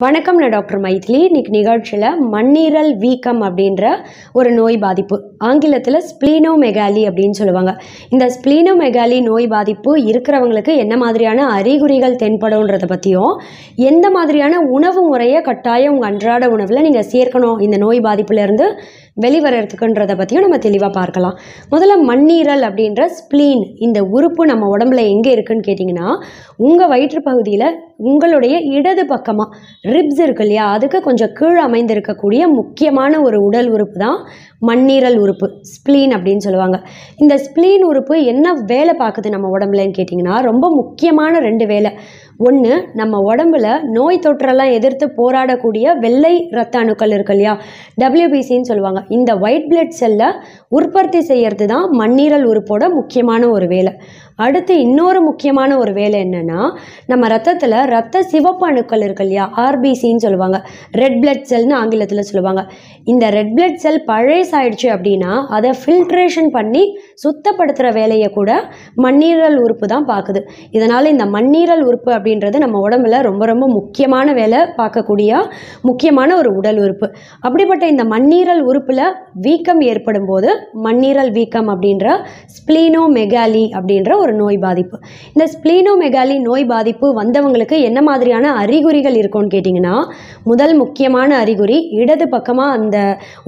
வணக்கம், நான் டாக்டர் மைதிலி. இன்னைக்கு நிகழ்ச்சியில் மண்ணீரல் வீக்கம் அப்படின்ற ஒரு நோய் பாதிப்பு, ஆங்கிலத்தில் ஸ்ப்ளீனோமெகாலி அப்படின்னு சொல்லுவாங்க. இந்த ஸ்ப்ளீனோமெகாலி நோய் பாதிப்பு இருக்கிறவங்களுக்கு என்ன மாதிரியான அறிகுறிகள் தென்படும்ன்றதை பற்றியும், எந்த மாதிரியான உணவு முறையை கட்டாயம் உங்கள் அன்றாட உணவில் நீங்கள் சேர்க்கணும் இந்த நோய் பாதிப்புலேருந்து வெளிவரத்துக்குன்றதை பற்றியும் நம்ம தெளிவாக பார்க்கலாம். முதல்ல மண்ணீரல் அப்படின்ற ஸ்ப்ளீன், இந்த உறுப்பு நம்ம உடம்புல எங்கே இருக்குன்னு கேட்டிங்கன்னா, உங்கள் வயிற்று பகுதியில் உங்களுடைய இடது பக்கமாக ரிப்ஸ் இருக்கு இல்லையா, அதுக்கு கொஞ்சம் கீழே அமைந்திருக்கக்கூடிய முக்கியமான ஒரு உடல் உறுப்பு தான் மண்ணீரல் உறுப்பு, ஸ்ப்ளீன் அப்படின்னு சொல்லுவாங்க. இந்த ஸ்ப்ளீன் உறுப்பு என்ன வேலை பார்க்குது நம்ம உடம்புலன்னு கேட்டிங்கன்னா, ரொம்ப முக்கியமான 2 வேலை. ஒன்று, நம்ம உடம்புல நோய் தொற்றெல்லாம் எதிர்த்து போராடக்கூடிய வெள்ளை இரத்த அணுக்கள் இருக்கு இல்லையா, WBCன்னு சொல்லுவாங்க. இந்த ஒயிட் பிளட் செல்லை உற்பத்தி செய்யறது தான் மண்ணீரல் உறுப்போட முக்கியமான ஒரு வேலை. அடுத்து இன்னொரு முக்கியமான ஒரு வேலை என்னன்னா, நம்ம ரத்தத்தில் ரத்த சிவப்பு அணுக்கள் இருக்கு இல்லையா, RBCன்னு சொல்லுவாங்க, ரெட் பிளட் செல்னு ஆங்கிலத்தில் சொல்லுவாங்க. இந்த ரெட் பிளட் செல் பழையசாயிடுச்சு அப்படின்னா அதை ஃபில்ட்ரேஷன் பண்ணி சுத்தப்படுத்துகிற வேலையை கூட மண்ணீரல் உறுப்பு தான் பார்க்குது. இதனால் இந்த மண்ணீரல் உறுப்பு அப்படின்றது நம்ம உடம்புல ரொம்ப ரொம்ப முக்கியமான வேலை பார்க்கக்கூடிய முக்கியமான ஒரு உடல் உறுப்பு. அப்படிப்பட்ட இந்த மண்ணீரல் உறுப்பில் வீக்கம் ஏற்படும் போது மண்ணீரல் வீக்கம் அப்படின்ற ஸ்ப்ளீனோமெகாலி அப்படின்ற ஒரு நோய் பாதிப்பு. இந்த ஸ்ப்ளீனோமெகாலி நோய் பாதிப்பு வந்தவங்களுக்கு என்ன மாதிரியான அறிகுறிகள் இருக்கும்னு கேட்டிங்கன்னா, முதல் முக்கியமான அறிகுறி, இடது பக்கமாக அந்த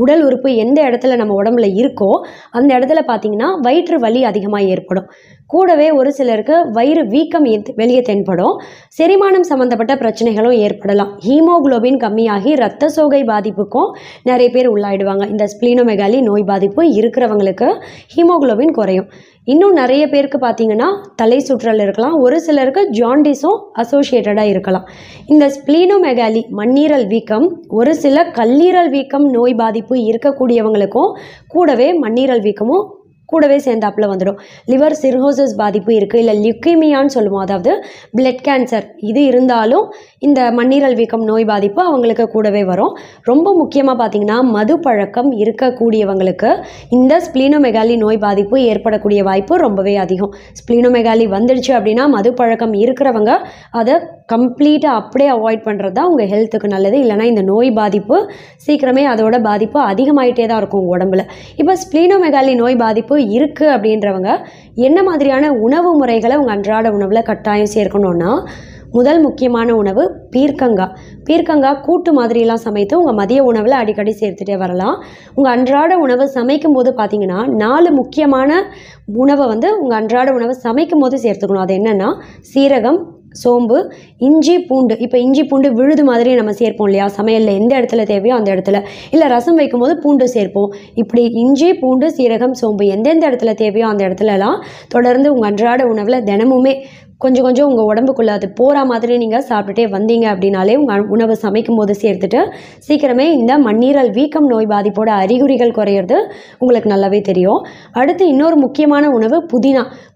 உடல் உறுப்பு எந்த இடத்துல நம்ம உடம்புல இருக்கோ அந்த இடத்துல பார்த்தீங்கன்னா வயிற்று வலி அதிகமாக ஏற்படும். கூடவே ஒரு சிலருக்கு வயிறு வீக்கம் வெளியே தென்படும். செரிமானம் சம்மந்தப்பட்ட பிரச்சனைகளும் ஏற்படலாம். ஹீமோகுளோபின் கம்மியாகி இரத்த சோகை பாதிப்புக்கும் நிறைய பேர் உள்ளாயிடுவாங்க. இந்த ஸ்ப்ளீனோமெகாலி நோய் பாதிப்பு இருக்கிறவங்களுக்கு ஹீமோகுளோபின் குறையும். இன்னும் நிறைய பேருக்கு பார்த்தீங்கன்னா தலை சுற்றல் இருக்கலாம். ஒரு சிலருக்கு ஜாண்டிஸும் அசோசியேட்டடாக இருக்கலாம். இந்த ஸ்ப்ளீனோமெகாலி மண்ணீரல் வீக்கம் ஒரு சில கல்லீரல் வீக்கம் நோய் பாதிப்பு இருக்கக்கூடியவங்களுக்கும் கூடவே மண்ணீரல் வீக்கமும் கூடவே சேர்ந்தாப்புல வந்துடும். லிவர் சிர்ஹோசிஸ் பாதிப்பு இருக்குது, இல்லை லியூக்கீமியான்னு சொல்லுவோம், அதாவது பிளட் கேன்சர், இது இருந்தாலும் இந்த மண்ணீரல் வீக்கம் நோய் பாதிப்பு அவங்களுக்கு கூடவே வரும். ரொம்ப முக்கியமாக பார்த்தீங்கன்னா மது பழக்கம் இருக்கக்கூடியவங்களுக்கு இந்த ஸ்ப்ளீனோமெகாலி நோய் பாதிப்பு ஏற்படக்கூடிய வாய்ப்பு ரொம்பவே அதிகம். ஸ்ப்ளீனோமெகாலி வந்துடுச்சு அப்படின்னா மது பழக்கம் இருக்கிறவங்க அதை கம்ப்ளீட்டாக அப்படியே அவாய்ட் பண்ணுறது தான் உங்கள் ஹெல்த்துக்கு நல்லது. இல்லைனா இந்த நோய் பாதிப்பு சீக்கிரமே அதோட பாதிப்பு அதிகமாகிட்டே தான் இருக்கும் உங்கள் உடம்புல. இப்போ ஸ்ப்ளீனோமெகாலி நோய் பாதிப்பு இருக்குது அப்படின்றவங்க என்ன மாதிரியான உணவு முறைகளை உங்கள் அன்றாட உணவில் கட்டாயம் சேர்க்கணுன்னா, முதல் முக்கியமான உணவு பீர்க்கங்காய் கூட்டு மாதிரிலாம் சமைத்து உங்கள் மதிய உணவில் அடிக்கடி சேர்த்துட்டே வரலாம். உங்கள் அன்றாட உணவு சமைக்கும் போது பார்த்தீங்கன்னா 4 முக்கியமான உணவை உங்கள் அன்றாட உணவை சமைக்கும் போது சேர்த்துக்கணும். அது என்னென்னா, சீரகம், சோம்பு, இஞ்சி, பூண்டு. இப்போ இஞ்சி பூண்டு விழுது மாதிரி நம்ம சேர்ப்போம் இல்லையா சமையலில், எந்த இடத்துல தேவையோ அந்த இடத்துல, இல்லை ரசம் வைக்கும்போது பூண்டு சேர்ப்போம். இப்படி இஞ்சி, பூண்டு, சீரகம், சோம்பு எந்தெந்த இடத்துல தேவையோ அந்த இடத்துலலாம் தொடர்ந்து உங்கள் அன்றாட உணவில் தினமுமே கொஞ்சம் கொஞ்சம் உங்கள் உடம்புக்குள்ளே அது போகிற மாதிரி நீங்கள் சாப்பிட்டுட்டே வந்தீங்க அப்படின்னாலே உங்கள் உணவை சமைக்கும் போது சேர்த்துட்டு சீக்கிரமே இந்த மண்ணீரல் வீக்கம் நோய் பாதிப்போட அறிகுறிகள் குறையிறது உங்களுக்கு நல்லாவே தெரியும். அடுத்து இன்னொரு முக்கியமான உணவு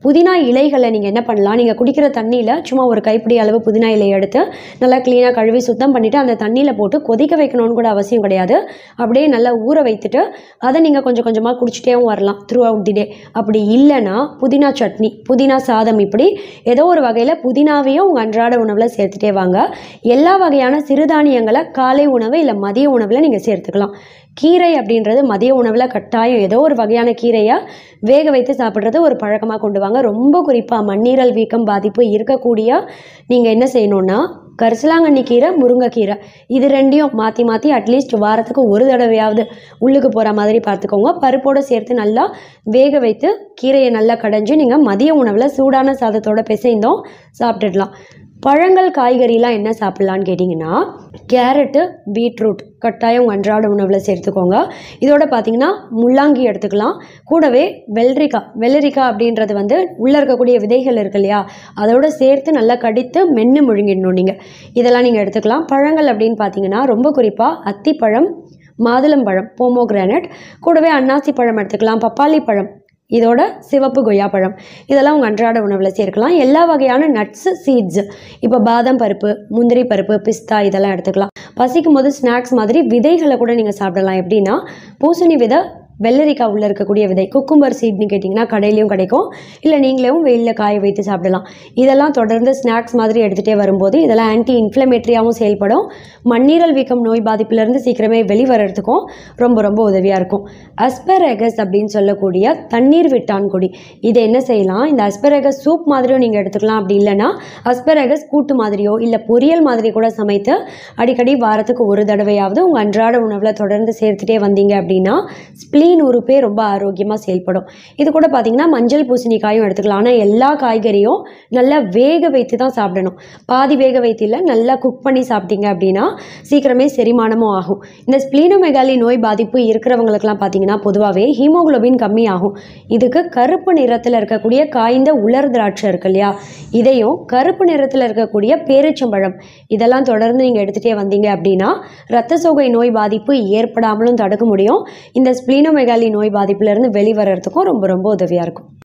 புதினா இலைகளை நீங்கள் என்ன பண்ணலாம், நீங்கள் குடிக்கிற தண்ணியில் சும்மா ஒரு கைப்பிடி அளவு புதினா இலையை எடுத்து நல்லா க்ளீனாக கழுவி சுத்தம் பண்ணிவிட்டு அந்த தண்ணியில் போட்டு கொதிக்க வைக்கணும்னு கூட அவசியம் கிடையாது. அப்படியே நல்லா ஊற வைத்துட்டு அதை நீங்கள் கொஞ்சம் கொஞ்சமாக குடிச்சிட்டேவும் வரலாம் த்ரூ அவுட் தி டே. அப்படி இல்லைன்னா புதினா சட்னி, புதினா சாதம், இப்படி ஏதோ ஒரு வகையில் புதினாவையும் உங்கள் அன்றாட உணவில் சேர்த்துட்டே வாங்க. எல்லா வகையான சிறுதானியங்களை காலை உணவு இல்லை மதிய உணவில் நீங்கள் சேர்த்துக்கலாம். கீரை அப்படின்றது மதிய உணவில் கட்டாயம் ஏதோ ஒரு வகையான கீரையை வேக வைத்து சாப்பிட்றது ஒரு பழக்கமாக கொண்டு வாங்க. ரொம்ப குறிப்பாக மண்ணீரல் வீக்கம் பாதிப்பு இருக்கக்கூடிய நீங்கள் என்ன செய்யணுன்னா, கரிசலாங்கண்ணி கீரை, முருங்கைக்கீரை, இது ரெண்டையும் மாற்றி மாற்றி அட்லீஸ்ட் வாரத்துக்கு ஒரு தடவையாவது உள்ளுக்கு போகிற மாதிரி பார்த்துக்கோங்க. பருப்போடு சேர்த்து நல்லா வேக வைத்து கீரையை நல்லா கடைஞ்சி நீங்கள் மதிய உணவில் சூடான சாதத்தோடு பிசைந்தும் சாப்பிட்டுடலாம். பழங்கள், காய்கறிலாம் என்ன சாப்பிட்லான்னு கேட்டிங்கன்னா, கேரட்டு, பீட்ரூட் கட்டாயம் உங்கள் அன்றாட உணவில் சேர்த்துக்கோங்க. இதோட பார்த்திங்கன்னா முள்ளாங்கி எடுத்துக்கலாம். கூடவே வெள்ளரிக்காய் அப்படின்றது உள்ளே இருக்கக்கூடிய விதைகள் இருக்கு இல்லையா, அதோடு சேர்த்து நல்லா கடித்து மென்று முழுங்கிடணும் நீங்கள். இதெல்லாம் நீங்கள் எடுத்துக்கலாம். பழங்கள் அப்படின்னு பார்த்தீங்கன்னா ரொம்ப குறிப்பாக அத்திப்பழம், மாதுளம்பழம், போமோகிரானட், கூடவே அன்னாசி பழம் எடுத்துக்கலாம், பப்பாளி பழம், இதோட சிவப்பு கொய்யாப்பழம், இதெல்லாம் உங்கள் அன்றாட உணவில் சேர்க்கலாம். எல்லா வகையான நட்ஸு, சீட்ஸு, இப்போ பாதாம் பருப்பு, முந்திரி பருப்பு, பிஸ்தா, இதெல்லாம் எடுத்துக்கலாம். பசிக்கும் போது ஸ்நாக்ஸ் மாதிரி விதைகளை கூட நீங்கள் சாப்பிடலாம். எப்படின்னா, பூசணி விதை வெள்ளரிக்காய் உள்ளே இருக்கக்கூடிய விதை, குக்கும்பர் சீட்னு கேட்டிங்கன்னா கடையிலையும் கிடைக்கும், இல்லை நீங்களும் வெயிலில் காய வைத்து சாப்பிடலாம். இதெல்லாம் தொடர்ந்து ஸ்நாக்ஸ் மாதிரி எடுத்துகிட்டே வரும்போது இதெல்லாம் ஆன்டி இன்ஃப்ளமேட்டரியாகவும் செயல்படும். மண்ணீரல் வீக்கம் நோய் பாதிப்பிலேருந்து சீக்கிரமே வெளிவரத்துக்கும் ரொம்ப ரொம்ப உதவியாக இருக்கும். அஸ்பரகஸ் அப்படின்னு சொல்லக்கூடிய தண்ணீர் விட்டான் கொடி, இதை என்ன செய்யலாம், இந்த அஸ்பரகஸ் சூப் மாதிரியும் நீங்கள் எடுத்துக்கலாம். அப்படி இல்லைன்னா அஸ்பரகஸ் கூட்டு மாதிரியோ இல்லை பொரியல் மாதிரி கூட சமைத்து அடிக்கடி வாரத்துக்கு ஒரு தடவையாவது உங்கள் அன்றாட உணவில் தொடர்ந்து சேர்த்துட்டே வந்தீங்க அப்படின்னா ஸ்ப்ளீன் உறுப்பே ரொம்ப ஆரோக்கியமாக செயல்படும். இது கூட பார்த்தீங்கன்னா மஞ்சள் பூசணிக்காயும் எடுத்துக்கலாம். ஆனால் எல்லா காய்கறியும் நல்லா வேக வைத்து தான் சாப்பிடணும். பாதி வேக வைத்து இல்லை, நல்லா குக் பண்ணி சாப்பிட்டீங்க அப்படின்னா சீக்கிரமே செரிமானமும் ஆகும். இந்த ஸ்ப்ளீனோமெகாலி நோய் பாதிப்பு இருக்கிறவங்களுக்குலாம் பார்த்தீங்கன்னா பொதுவாகவே ஹீமோகுளோபின் கம்மியாகும். இதுக்கு கருப்பு நிறத்தில் இருக்கக்கூடிய காய்ந்த உலர் திராட்சை இருக்கு இல்லையா, இதையும் கருப்பு நிறத்தில் இருக்கக்கூடிய பேரிச்சம்பழம் இதெல்லாம் தொடர்ந்து நீங்கள் எடுத்துகிட்டே வந்தீங்க அப்படின்னா இரத்த சோகை நோய் பாதிப்பு ஏற்படாமலும் தடுக்க முடியும். இந்த ஸ்ப்ளீனோமெகாலி நோய் பாதிப்பிலிருந்து வெளிவரத்துக்கும் ரொம்ப ரொம்ப உதவியாக இருக்கும்.